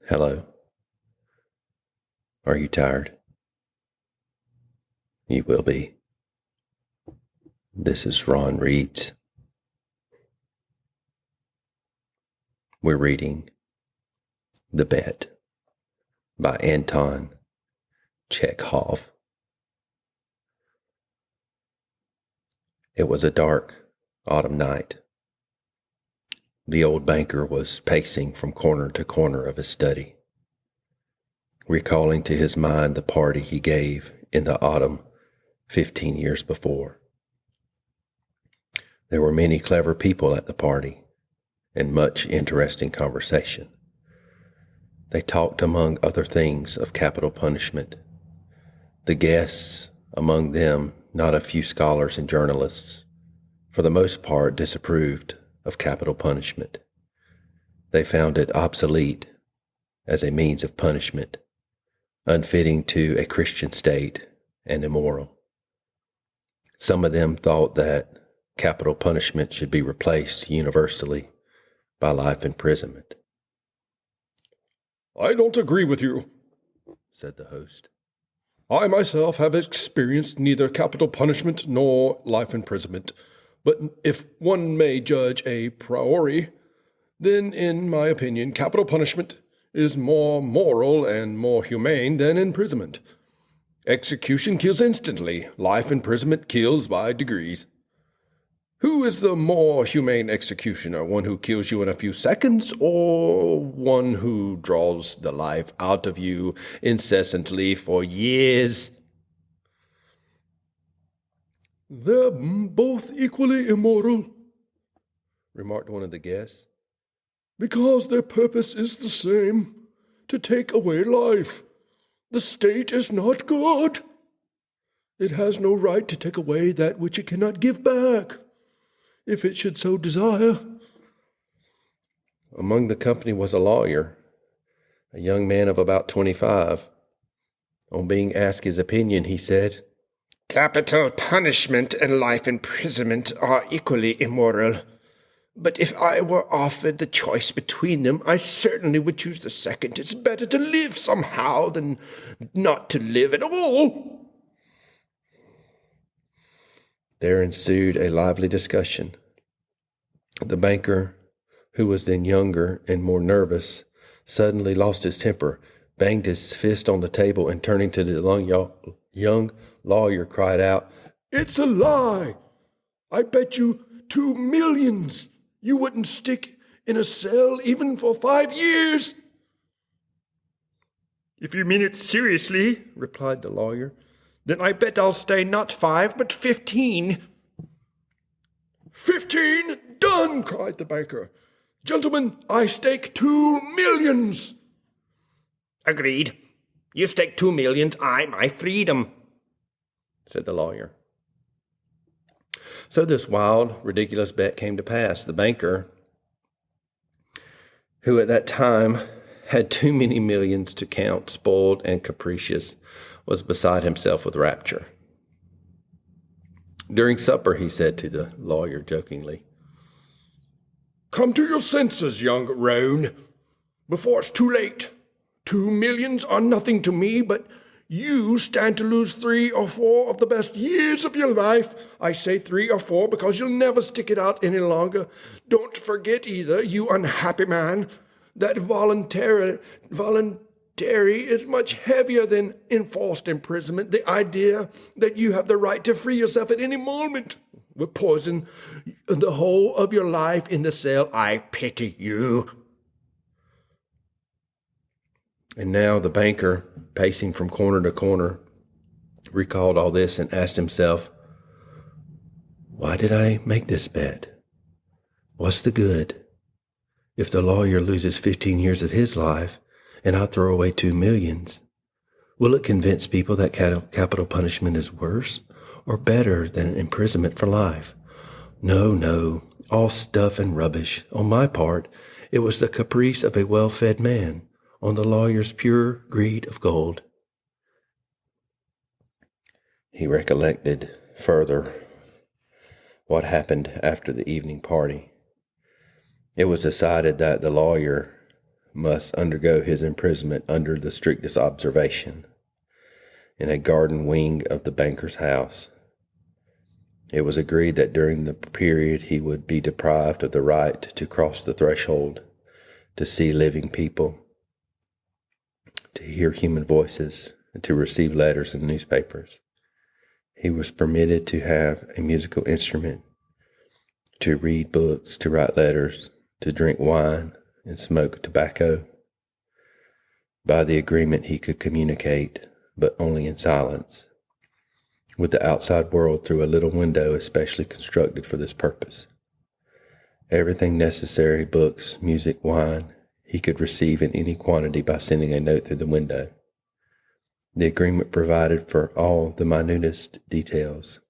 Hello. Are you tired? You will be. This is Ron Reads. We're reading The Bet by Anton Chekhov. It was a dark autumn night. The old banker was pacing from corner to corner of his study, recalling to his mind the party he gave in the autumn 15 years before. There were many clever people at the party and much interesting conversation. They talked, among other things, of capital punishment. The guests, among them not a few scholars and journalists, for the most part disapproved of capital punishment. They found it obsolete as a means of punishment, unfitting to a Christian state and immoral. Some of them thought that capital punishment should be replaced universally by life imprisonment. "I don't agree with you," said the host. "I myself have experienced neither capital punishment nor life imprisonment. But if one may judge a priori, then, in my opinion, capital punishment is more moral and more humane than imprisonment. Execution kills instantly. Life imprisonment kills by degrees. Who is the more humane executioner, one who kills you in a few seconds, or one who draws the life out of you incessantly for years?" "They're both equally immoral," remarked one of the guests, "because their purpose is the same, to take away life. The state is not God. It has no right to take away that which it cannot give back, if it should so desire." Among the company was a lawyer, a young man of about 25. On being asked his opinion, he said, "Capital punishment and life imprisonment are equally immoral. But if I were offered the choice between them, I certainly would choose the second. It's better to live somehow than not to live at all." There ensued a lively discussion. The banker, who was then younger and more nervous, suddenly lost his temper, banged his fist on the table, and turning to the young lawyer, cried out, "It's a lie! I bet you 2 millions you wouldn't stick in a cell even for 5 years." "If you mean it seriously," replied the lawyer, "then I bet I'll stay not 5, but 15. 15? Done!" cried the banker. "Gentlemen, I stake 2 millions. "Agreed. You stake 2 millions, I my freedom," said the lawyer. So this wild, ridiculous bet came to pass. The banker, who at that time had too many millions to count, spoiled and capricious, was beside himself with rapture. During supper, he said to the lawyer jokingly, "Come to your senses, young roan, before it's too late. 2 millions are nothing to me, but you stand to lose 3 or 4 of the best years of your life. I say 3 or 4 because you'll never stick it out any longer. Don't forget either, you unhappy man, that voluntary is much heavier than enforced imprisonment. The idea that you have the right to free yourself at any moment would poison the whole of your life in the cell. I pity you." And now the banker, pacing from corner to corner, recalled all this and asked himself, "Why did I make this bet? What's the good? If the lawyer loses 15 years of his life and I throw away 2 millions, will it convince people that capital punishment is worse or better than imprisonment for life? No, all stuff and rubbish. On my part, it was the caprice of a well-fed man. On the lawyer's pure greed of gold." He recollected further what happened after the evening party. It was decided that the lawyer must undergo his imprisonment under the strictest observation in a garden wing of the banker's house. It was agreed that during the period he would be deprived of the right to cross the threshold, to see living people, to hear human voices, and to receive letters and newspapers. He was permitted to have a musical instrument, to read books, to write letters, to drink wine, and smoke tobacco. By the agreement he could communicate, but only in silence, with the outside world through a little window especially constructed for this purpose. Everything necessary, books, music, wine, he could receive in any quantity by sending a note through the window. The agreement provided for all the minutest details,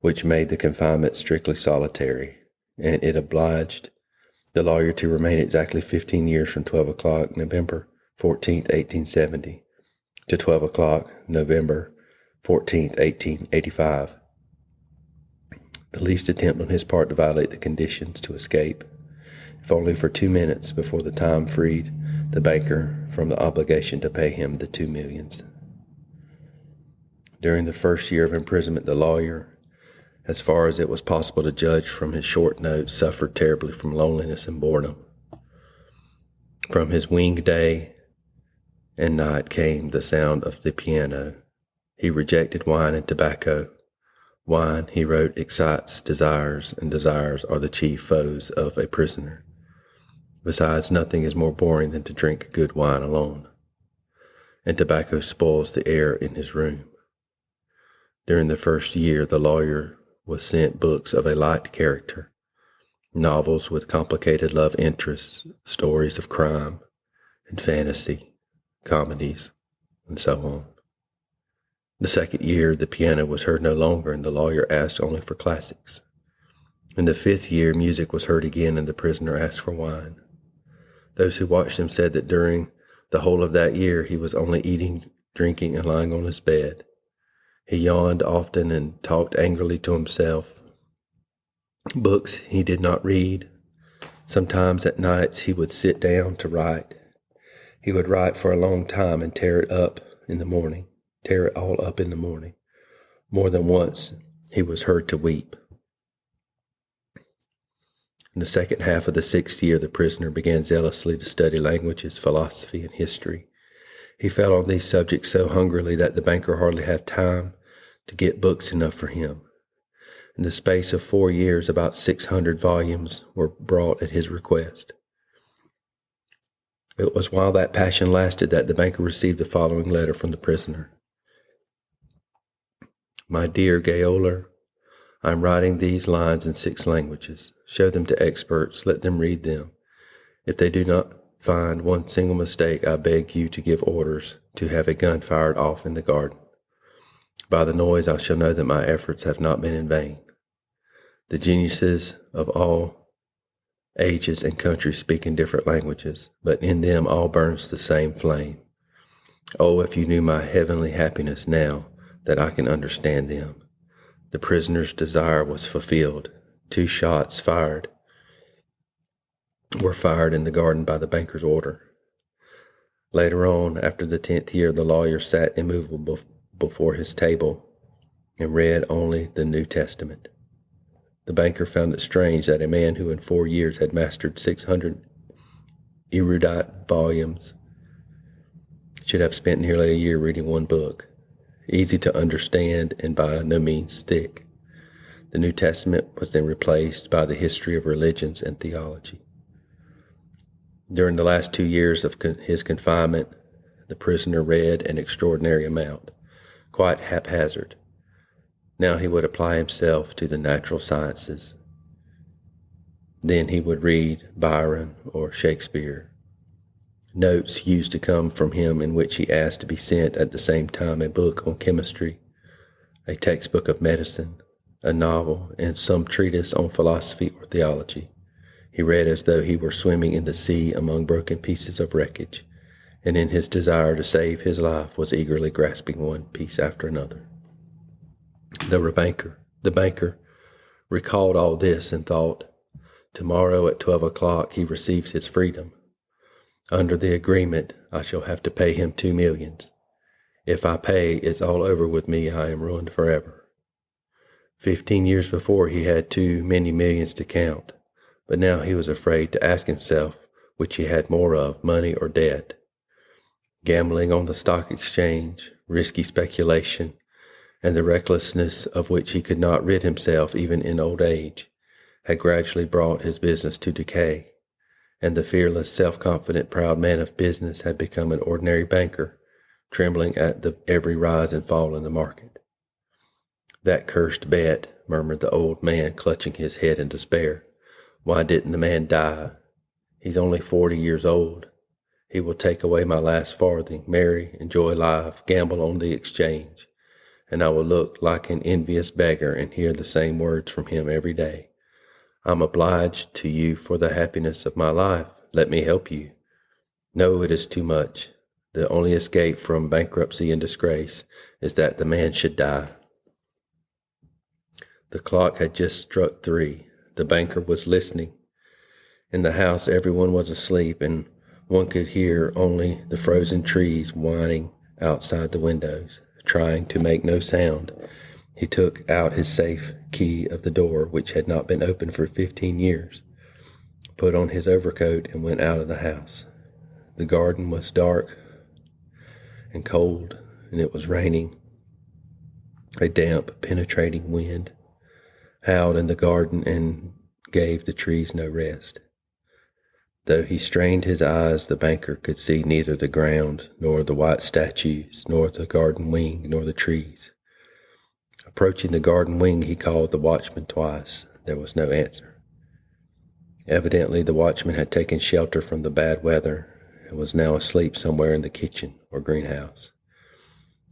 which made the confinement strictly solitary, and it obliged the lawyer to remain exactly 15 years from 12 o'clock, November 14th, 1870, to 12 o'clock, November 14th, 1885. The least attempt on his part to violate the conditions to escape, if only for 2 minutes before the time freed the banker from the obligation to pay him the 2 millions. During the first year of imprisonment, the lawyer, as far as it was possible to judge from his short notes, suffered terribly from loneliness and boredom. From his winged day and night came the sound of the piano. He rejected wine and tobacco. Wine, he wrote, excites desires, and desires are the chief foes of a prisoner. Besides, nothing is more boring than to drink good wine alone, and tobacco spoils the air in his room. During the first year, the lawyer was sent books of a light character, novels with complicated love interests, stories of crime and fantasy, comedies, and so on. The second year, the piano was heard no longer, and the lawyer asked only for classics. In the fifth year, music was heard again, and the prisoner asked for wine. Those who watched him said that during the whole of that year, he was only eating, drinking, and lying on his bed. He yawned often and talked angrily to himself. Books he did not read. Sometimes at nights he would sit down to write. He would write for a long time and tear it all up in the morning. More than once he was heard to weep. In the second half of the sixth year, the prisoner began zealously to study languages, philosophy, and history. He fell on these subjects so hungrily that the banker hardly had time to get books enough for him. In the space of 4 years, about 600 volumes were brought at his request. It was while that passion lasted that the banker received the following letter from the prisoner. My dear gaoler, I am writing these lines in 6 languages. Show them to experts. Let them read them. If they do not find one single mistake, I beg you to give orders to have a gun fired off in the garden. By the noise, I shall know that my efforts have not been in vain. The geniuses of all ages and countries speak in different languages, but in them all burns the same flame. Oh, if you knew my heavenly happiness now that I can understand them. The prisoner's desire was fulfilled. 2 shots were fired in the garden by the banker's order. Later on, after the 10th year, the lawyer sat immovable before his table and read only the New Testament. The banker found it strange that a man who in 4 years had mastered 600 erudite volumes should have spent nearly a year reading one book, easy to understand and by no means thick. The New Testament was then replaced by the history of religions and theology. During the last 2 years of his confinement, the prisoner read an extraordinary amount, quite haphazard. Now he would apply himself to the natural sciences. Then he would read Byron or Shakespeare. Notes used to come from him in which he asked to be sent at the same time a book on chemistry, a textbook of medicine, a novel, and some treatise on philosophy or theology. He read as though he were swimming in the sea among broken pieces of wreckage, and in his desire to save his life was eagerly grasping one piece after another. The banker recalled all this and thought, tomorrow at 12 o'clock he receives his freedom. Under the agreement, I shall have to pay him 2 millions. If I pay, it's all over with me. I am ruined forever. 15 years before, he had too many millions to count, but now he was afraid to ask himself which he had more of, money or debt. Gambling on the stock exchange, risky speculation, and the recklessness of which he could not rid himself even in old age, had gradually brought his business to decay, and the fearless, self-confident, proud man of business had become an ordinary banker, trembling at every rise and fall in the market. That cursed bet, murmured the old man, clutching his head in despair. Why didn't the man die? He's only 40 years old. He will take away my last farthing, marry, enjoy life, gamble on the exchange, and I will look like an envious beggar and hear the same words from him every day. I'm obliged to you for the happiness of my life. Let me help you. No, it is too much. The only escape from bankruptcy and disgrace is that the man should die. The clock had just struck 3. The banker was listening. In the house, everyone was asleep, and one could hear only the frozen trees whining outside the windows. Trying to make no sound, he took out his safe key of the door, which had not been opened for 15 years, put on his overcoat, and went out of the house. The garden was dark and cold, and it was raining. A damp, penetrating wind howled in the garden and gave the trees no rest. Though he strained his eyes, the banker could see neither the ground, nor the white statues, nor the garden wing, nor the trees. Approaching the garden wing, he called the watchman twice. There was no answer. Evidently, the watchman had taken shelter from the bad weather and was now asleep somewhere in the kitchen or greenhouse.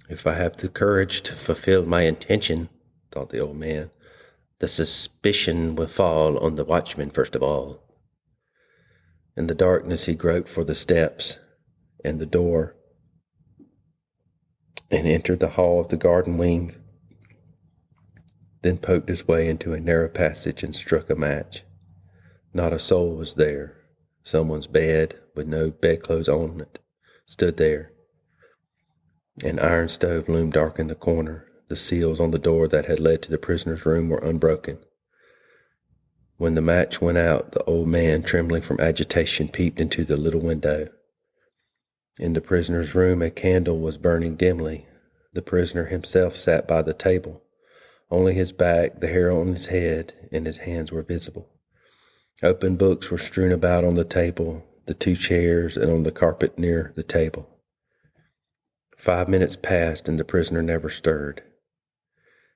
If I have the courage to fulfill my intention, thought the old man, the suspicion will fall on the watchman first of all. In the darkness, he groped for the steps and the door and entered the hall of the garden wing, then poked his way into a narrow passage and struck a match. Not a soul was there. Someone's bed, with no bedclothes on it, stood there. An iron stove loomed dark in the corner. The seals on the door that had led to the prisoner's room were unbroken. When the match went out, the old man, trembling from agitation, peeped into the little window. In the prisoner's room, a candle was burning dimly. The prisoner himself sat by the table. Only his back, the hair on his head, and his hands were visible. Open books were strewn about on the table, the 2 chairs, and on the carpet near the table. 5 minutes passed, and the prisoner never stirred.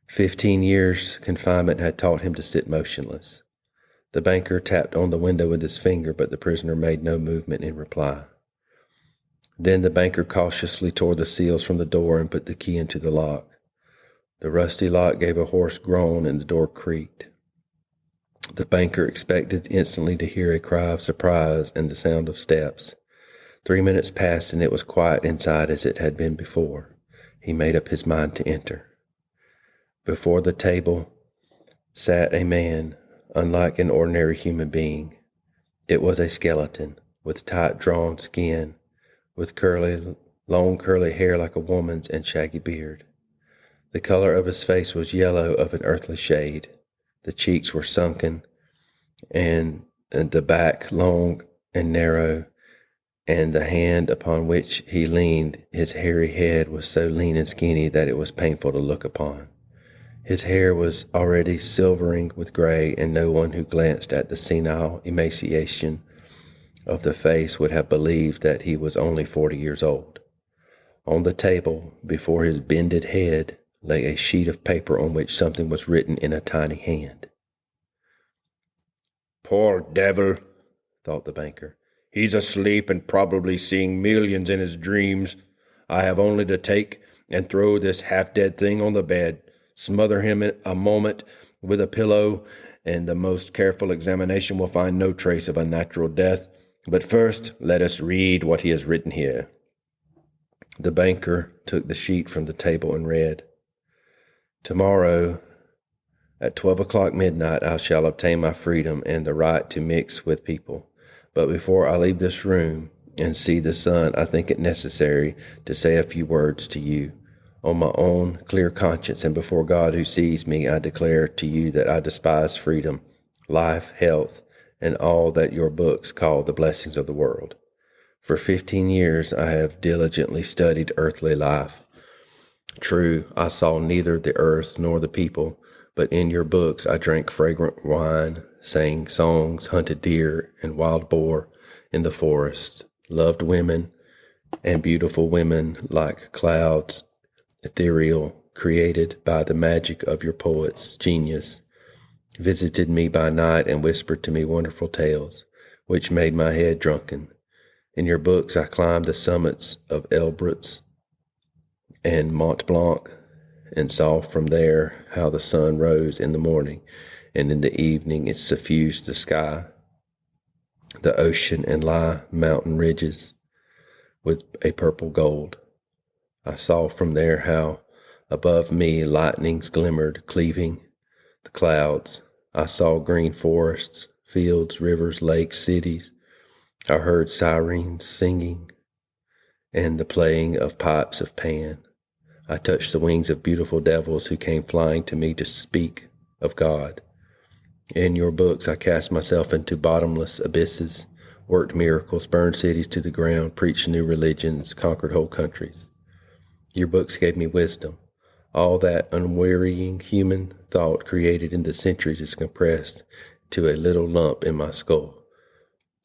15 years' confinement had taught him to sit motionless. The banker tapped on the window with his finger, but the prisoner made no movement in reply. Then the banker cautiously tore the seals from the door and put the key into the lock. The rusty lock gave a hoarse groan, and the door creaked. The banker expected instantly to hear a cry of surprise and the sound of steps. 3 minutes passed, and it was quiet inside as it had been before. He made up his mind to enter. Before the table sat a man, unlike an ordinary human being. It was a skeleton, with tight-drawn skin, with long curly hair like a woman's, and shaggy beard. The color of his face was yellow of an earthly shade. The cheeks were sunken, and the back long and narrow, and the hand upon which he leaned, his hairy head, was so lean and skinny that it was painful to look upon. His hair was already silvering with gray, and no one who glanced at the senile emaciation of the face would have believed that he was only 40 years old. On the table, before his bended head, lay a sheet of paper on which something was written in a tiny hand. Poor devil, thought the banker. He's asleep and probably seeing millions in his dreams. I have only to take and throw this half-dead thing on the bed, smother him in a moment with a pillow, and the most careful examination will find no trace of unnatural death. But first, let us read what he has written here. The banker took the sheet from the table and read, "Tomorrow, at 12 o'clock midnight, I shall obtain my freedom and the right to mix with people. But before I leave this room, and see the sun, I think it necessary to say a few words to you. On my own clear conscience and before God who sees me, I declare to you that I despise freedom, life, health, and all that your books call the blessings of the world. For 15 years I have diligently studied earthly life. True, I saw neither the earth nor the people, but in your books I drank fragrant wine, sang songs, hunted deer and wild boar in the forest, loved women and beautiful women like clouds, ethereal, created by the magic of your poet's genius, visited me by night and whispered to me wonderful tales, which made my head drunken. In your books I climbed the summits of Elbrus and Mont Blanc, and saw from there how the sun rose in the morning, and in the evening it suffused the sky, the ocean and high mountain ridges with a purple gold. I saw from there how above me lightnings glimmered, cleaving the clouds. I saw green forests, fields, rivers, lakes, cities. I heard sirens singing and the playing of pipes of Pan. I touched the wings of beautiful devils who came flying to me to speak of God. In your books I cast myself into bottomless abysses, worked miracles, burned cities to the ground, preached new religions, conquered whole countries. Your books gave me wisdom. All that unwearying human thought created in the centuries is compressed to a little lump in my skull.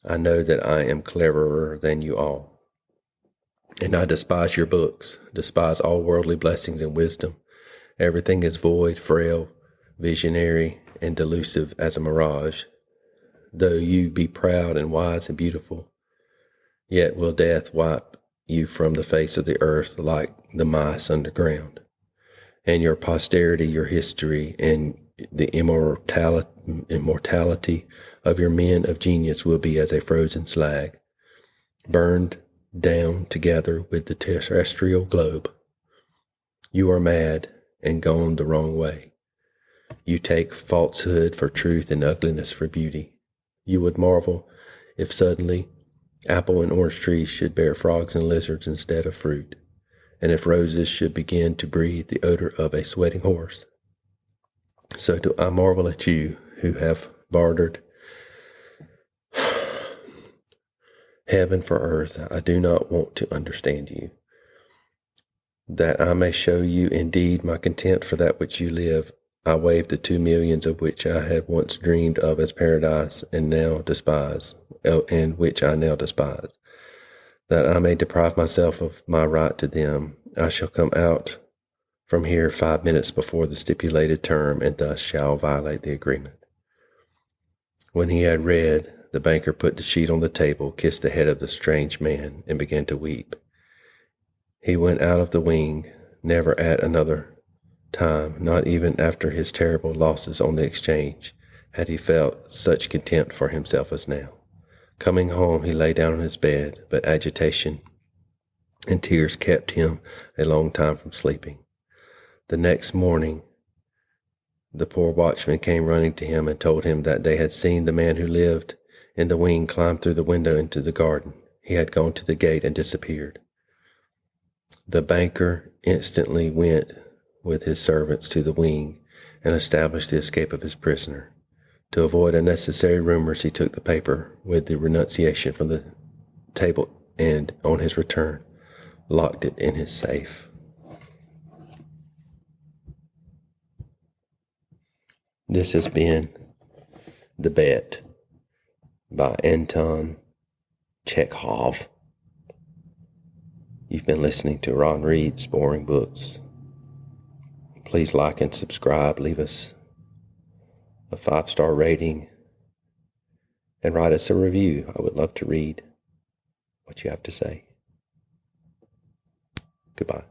I know that I am cleverer than you all. And I despise your books, despise all worldly blessings and wisdom. Everything is void, frail, visionary, and delusive as a mirage. Though you be proud and wise and beautiful, yet will death wipe you from the face of the earth like the mice underground. And your posterity, your history, and the immortality of your men of genius will be as a frozen slag, burned down together with the terrestrial globe. You are mad and gone the wrong way. You take falsehood for truth and ugliness for beauty. You would marvel if suddenly apple and orange trees should bear frogs and lizards instead of fruit, and if roses should begin to breathe the odor of a sweating horse. So do I marvel at you who have bartered heaven for earth. I do not want to understand you, that I may show you indeed my contempt for that which you live. I waive the 2 millions of which I had once dreamed of as paradise and now despise, and which I now despise, that I may deprive myself of my right to them. I shall come out from here 5 minutes before the stipulated term, and thus shall violate the agreement. When he had read, the banker put the sheet on the table, kissed the head of the strange man, and began to weep. He went out of the wing, never at another time, not even after his terrible losses on the exchange, had he felt such contempt for himself as now. Coming home, he lay down on his bed, but agitation and tears kept him a long time from sleeping. The next morning, the poor watchman came running to him and told him that they had seen the man who lived in the wing climb through the window into the garden. He had gone to the gate and disappeared. The banker instantly went with his servants to the wing and established the escape of his prisoner. To avoid unnecessary rumors, he took the paper with the renunciation from the table and, on his return, locked it in his safe. This has been The Bet by Anton Chekhov. You've been listening to Ron Reed's Boring Books. Please like and subscribe, leave us a 5-star rating, and write us a review. I would love to read what you have to say. Goodbye.